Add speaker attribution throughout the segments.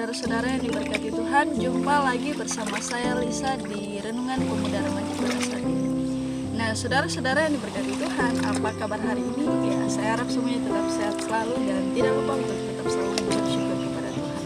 Speaker 1: saudara-saudara yang diberkati Tuhan, jumpa lagi bersama saya Lisa di Renungan Pemuda Remaja pada saat ini. Nah, saudara-saudara yang diberkati Tuhan, apa kabar hari ini? Ya, saya harap semuanya tetap sehat selalu dan tidak lupa untuk tetap selalu mengucap syukur kepada Tuhan.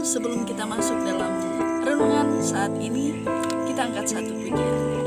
Speaker 1: Sebelum kita masuk dalam renungan saat ini, kita angkat satu pujian.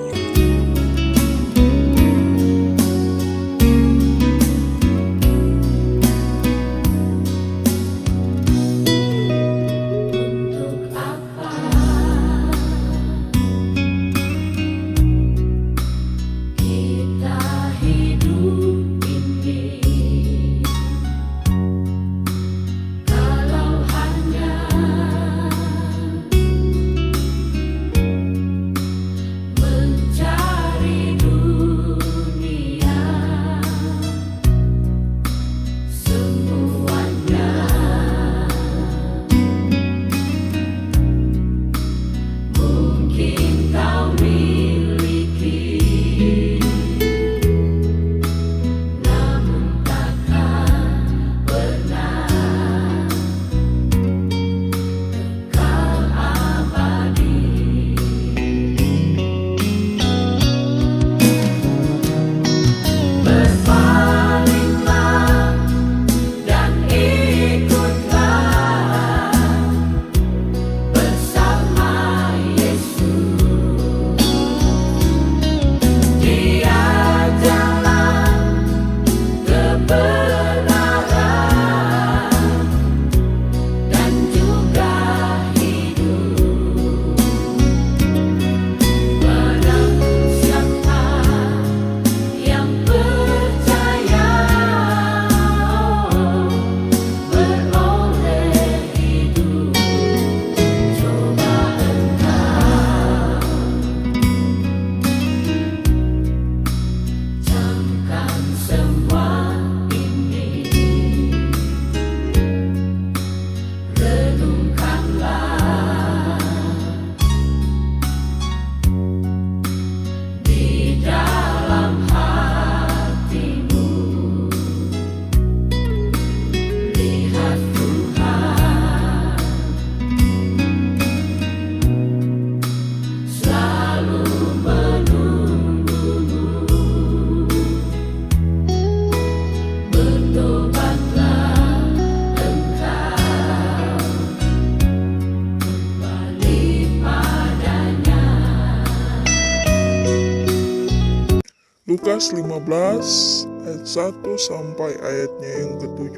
Speaker 2: Lukas 15 ayat 1 sampai ayatnya yang ke-7.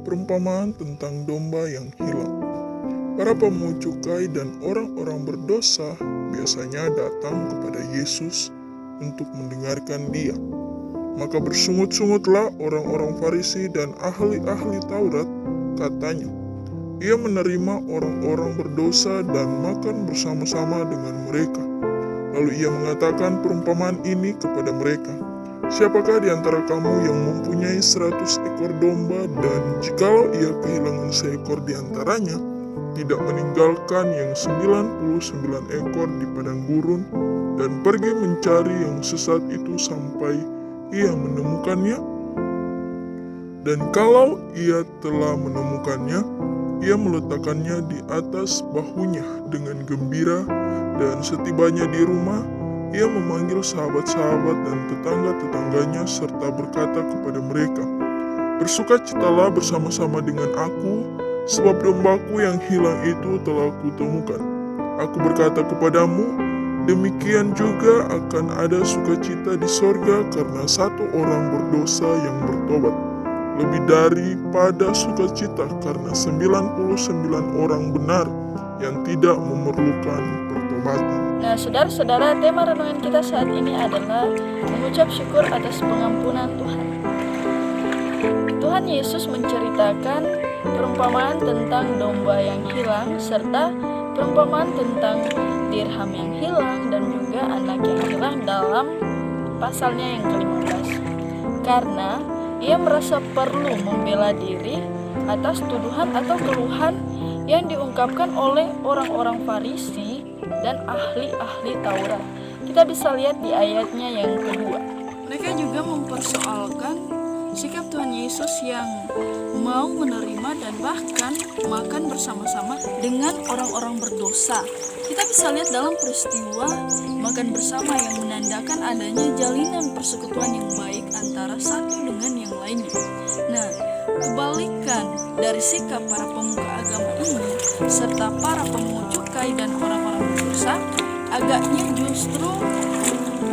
Speaker 2: Perumpamaan tentang domba yang hilang. Para pemungut cukai dan orang-orang berdosa biasanya datang kepada Yesus untuk mendengarkan Dia. Maka bersungut-sungutlah orang-orang Farisi dan ahli-ahli Taurat, katanya, Ia menerima orang-orang berdosa dan makan bersama-sama dengan mereka. Lalu ia mengatakan perumpamaan ini kepada mereka. Siapakah di antara kamu yang mempunyai 100 ekor domba dan jikalau ia kehilangan seekor di antaranya, tidak meninggalkan yang 99 ekor di padang gurun dan pergi mencari yang sesat itu sampai ia menemukannya? Dan kalau ia telah menemukannya, ia meletakkannya di atas bahunya dengan gembira, dan setibanya di rumah, ia memanggil sahabat-sahabat dan tetangga-tetangganya serta berkata kepada mereka, Bersukacitalah bersama-sama dengan aku, sebab dombaku yang hilang itu telah kutemukan. Aku berkata kepadamu, demikian juga akan ada sukacita di sorga karena satu orang berdosa yang bertobat, lebih daripada sukacita karena 99 orang benar yang tidak memerlukan pertobatan.
Speaker 1: Nah, saudara-saudara, tema renungan kita saat ini adalah mengucap syukur atas pengampunan Tuhan. Tuhan Yesus menceritakan perumpamaan tentang domba yang hilang serta perumpamaan tentang dirham yang hilang dan juga anak yang hilang dalam pasalnya yang ke-15. Karena ia merasa perlu membela diri atas tuduhan atau keluhan yang diungkapkan oleh orang-orang Farisi dan ahli-ahli Taurat. Kita bisa lihat di ayatnya yang kedua. Mereka juga mempersoalkan sikap Tuhan Yesus yang mau menerima dan bahkan makan bersama-sama dengan orang-orang berdosa. Kita bisa lihat dalam peristiwa makan bersama yang menandakan adanya jalinan persekutuan yang baik antara satu dengan yang lainnya. Nah, kebalikan dari sikap para pemuka agama ini serta para pemungut cukai dan orang-orang berdosa, agaknya justru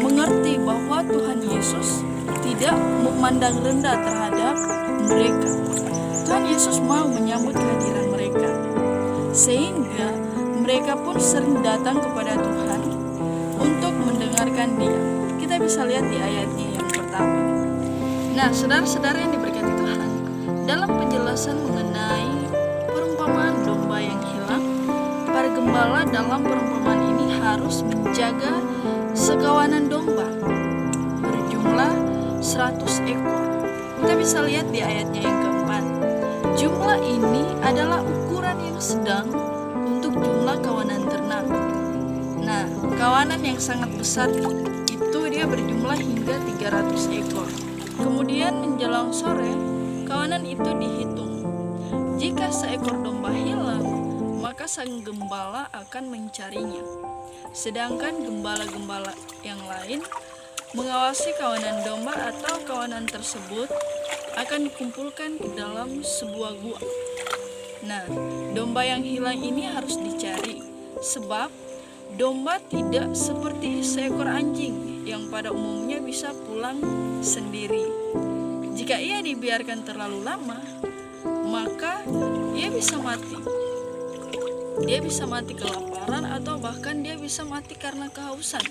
Speaker 1: mengerti bahwa Tuhan Yesus tidak memandang rendah terhadap mereka. Tuhan Yesus mau menyambut kehadiran mereka, sehingga mereka pun sering datang kepada Tuhan untuk mendengarkan Dia. Kita bisa lihat di ayatnya yang pertama. Nah, saudara-saudara yang diberkati Tuhan, dalam penjelasan mengenai perumpamaan domba yang hilang, para gembala dalam perumpamaan ini harus menjaga sekawanan domba berjumlah 100 ekor. Kita bisa lihat di ayatnya yang keempat. Jumlah ini adalah ukuran yang sedang untuk jumlah kawanan ternak. Nah, kawanan yang sangat besar itu dia berjumlah hingga 300 ekor. Kemudian menjelang sore, kawanan itu dihitung. Jika seekor domba hilang, maka sang gembala akan mencarinya. Sedangkan gembala-gembala yang lain mengawasi kawanan domba atau kawanan tersebut akan dikumpulkan ke dalam sebuah gua. Nah, domba yang hilang ini harus dicari, sebab domba tidak seperti seekor anjing yang pada umumnya bisa pulang sendiri. Jika ia dibiarkan terlalu lama, maka ia bisa mati. Dia bisa mati kelaparan, atau bahkan dia bisa mati karena kehausan,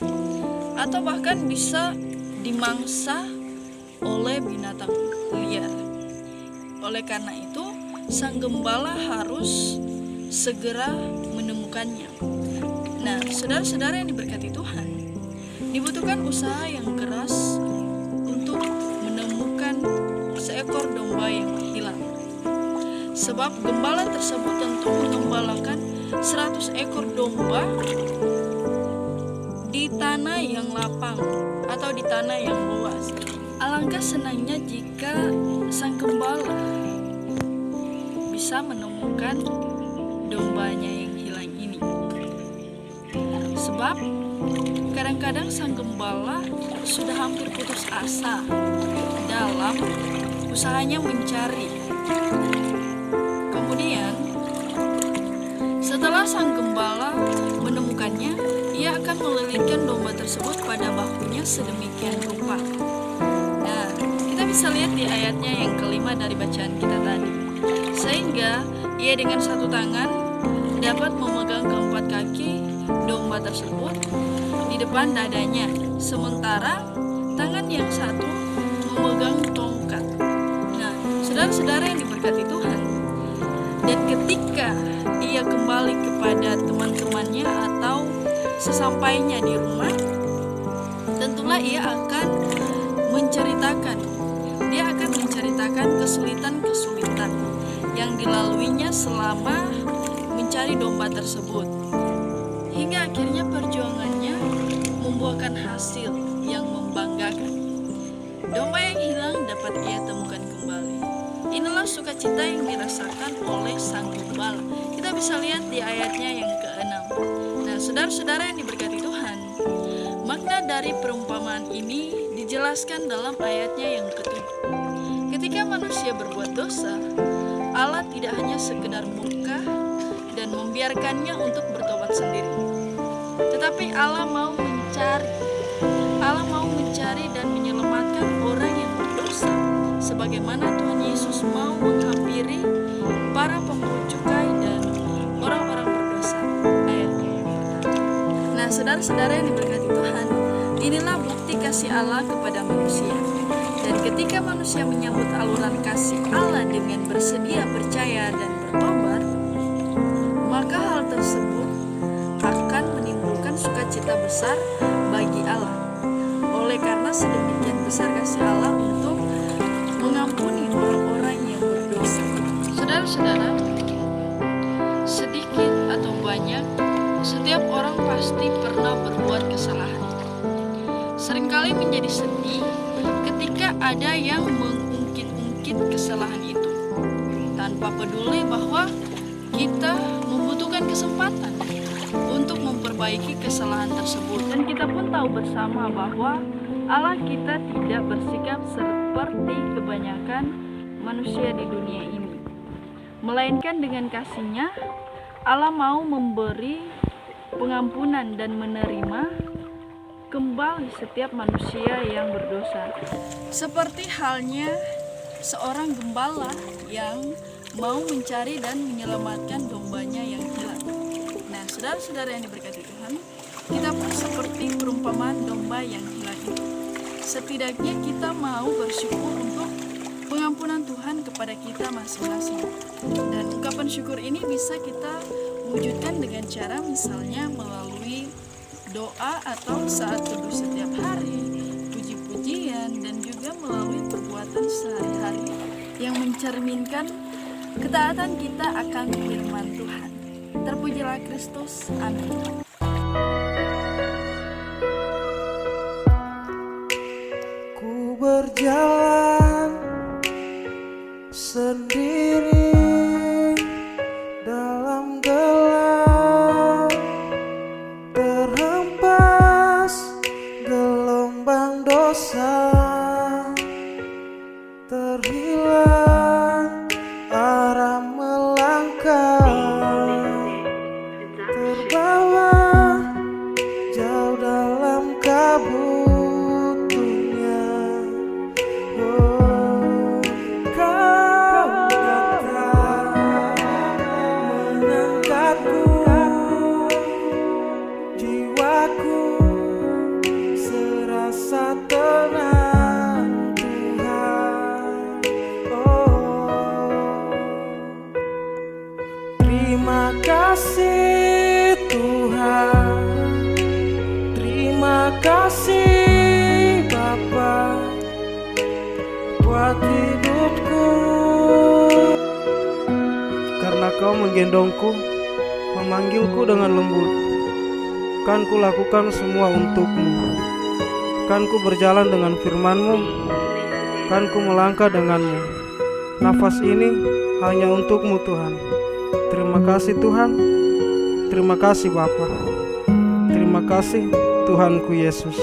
Speaker 1: atau bahkan bisa dimangsa oleh binatang liar. Oleh karena itu, sang gembala harus segera menemukannya. Nah, saudara-saudara yang diberkati Tuhan, dibutuhkan usaha yang keras untuk menemukan seekor domba yang hilang. Sebab gembala tersebut tentu mengembalakan 100 ekor domba di tanah yang lapang atau di tanah yang luas. Alangkah senangnya jika sang gembala bisa menemukan dombanya yang hilang ini. Sebab kadang-kadang sang gembala sudah hampir putus asa dalam usahanya mencari. Kemudian setelah sang gembala menemukannya, ia akan melilitkan domba tersebut pada bahunya sedemikian rupa. Nah, kita bisa lihat di ayatnya yang kelima dari bacaan kita tadi. Sehingga ia dengan satu tangan dapat memegang keempat kaki domba tersebut di depan dadanya, sementara tangan yang satu memegang tongkat. Nah, saudara-saudara yang diberkati Tuhan, dan ketika ia kembali kepada teman-temannya atau sesampainya di rumah, tentulah ia akan menceritakan kesulitan-kesulitan yang dilaluinya selama mencari domba tersebut, hingga akhirnya perjuangannya membuahkan hasil yang membanggakan. Domba yang hilang dapat ia temukan kembali. Inilah sukacita yang dirasakan oleh sang gembala. Kita bisa lihat di ayatnya yang ke-6. Nah, saudara-saudara yang diberkati Tuhan, makna dari perumpamaan ini dijelaskan dalam ayatnya yang ke-7. Ketika manusia berbuat dosa, Allah tidak hanya sekedar murka dan membiarkannya untuk bertobat sendiri, tetapi Allah mau mencari dan menyelamatkan orang yang berdosa, sebagaimana Tuhan Yesus mau menghampiri para pemungut cukai dan orang-orang berdosa. Ayatnya. Nah, saudara-saudara yang diberkati Tuhan, inilah bukti kasih Allah kepada manusia. Dan ketika manusia menyambut aluran kasih Allah dengan bersedia percaya dan bertobat, maka hal tersebut akan menimbulkan sukacita besar bagi Allah. Oleh karena sedemikian besar kasih Allah untuk mengampuni orang-orang yang berdosa. Saudara-saudara, sedikit atau banyak, setiap orang pasti pernah berbuat kesalahan. Seringkali menjadi sedih ketika ada yang mengungkit mengungkit-ungkit kesalahan itu, tanpa peduli bahwa kita membutuhkan kesempatan untuk memperbaiki kesalahan tersebut. Dan kita pun tahu bersama bahwa Allah kita tidak bersikap seperti kebanyakan manusia di dunia ini, melainkan dengan kasih-Nya Allah mau memberi pengampunan dan menerima kembali setiap manusia yang berdosa. Seperti halnya seorang gembala yang mau mencari dan menyelamatkan dombanya yang hilang. Nah, saudara-saudara yang diberkati Tuhan, kita pun seperti perumpamaan domba yang hilang itu. Setidaknya kita mau bersyukur untuk pengampunan Tuhan kepada kita masing-masing. Dan ungkapan syukur ini bisa kita wujudkan dengan cara misalnya melalui doa atau saat teduh setiap hari, puji-pujian, dan juga melalui perbuatan sehari-hari yang mencerminkan ketaatan kita akan firman Tuhan. Terpujilah Kristus. Amin.
Speaker 3: Ku berjalan sendiri dalam gelap, terhempas gelombang dosa, terhilang arah melangkah, terbawa jauh dalam kabut dunia. Oh, Kau datang mengangkatku, jiwaku serasa tenang Tuhan. Oh, terima kasih Tuhan, terima kasih Bapa buat hidupku, karena Kau menggendongku, memanggilku dengan lembut. Kan ku lakukan semua untuk-Mu, kan ku berjalan dengan firman-Mu, kan ku melangkah dengan-Mu. Nafas ini hanya untuk-Mu Tuhan. Terima kasih Tuhan, terima kasih Bapa, terima kasih Tuhanku Yesus.